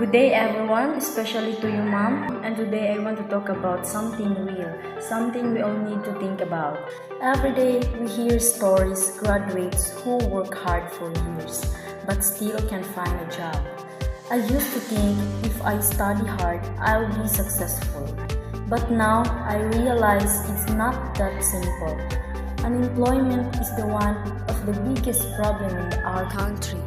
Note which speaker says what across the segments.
Speaker 1: Good day everyone, especially to you mom, and today I want to talk about something real, something we all need to think about. Every day we hear stories, graduates who work hard for years, but still can't find a job. I used to think if I study hard, I'll be successful. But now I realize it's not that simple. Unemployment is the one of the biggest problem in our country.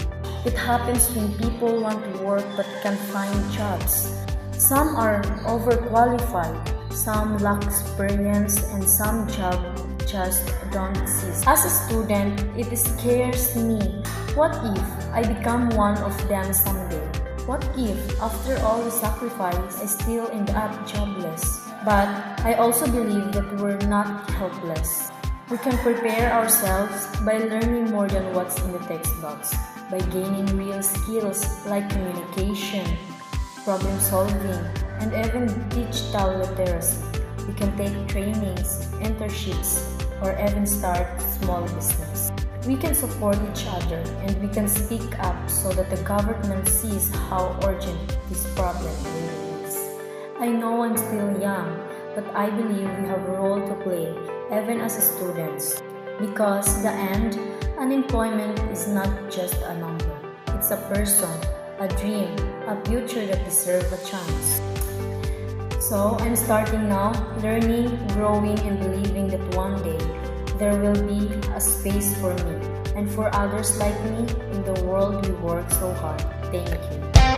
Speaker 1: It happens when people want to work but can't find jobs. Some are overqualified, some lack experience, and some jobs just don't exist. As a student, it scares me. What if I become one of them someday? What if, after all the sacrifice, I still end up jobless? But I also believe that we're not helpless. We can prepare ourselves by learning more than what's in the textbooks, by gaining real skills like communication, problem solving, and even digital literacy. We can take trainings, internships, or even start small business. We can support each other and we can speak up so that the government sees how urgent this problem really is. I know I'm still young, but I believe we have a role to play even as students. Because the end, unemployment is not just a number. It's a person, a dream, a future that deserves a chance. So I'm starting now, learning, growing, and believing that one day there will be a space for me and for others like me in the world we work so hard. Thank you.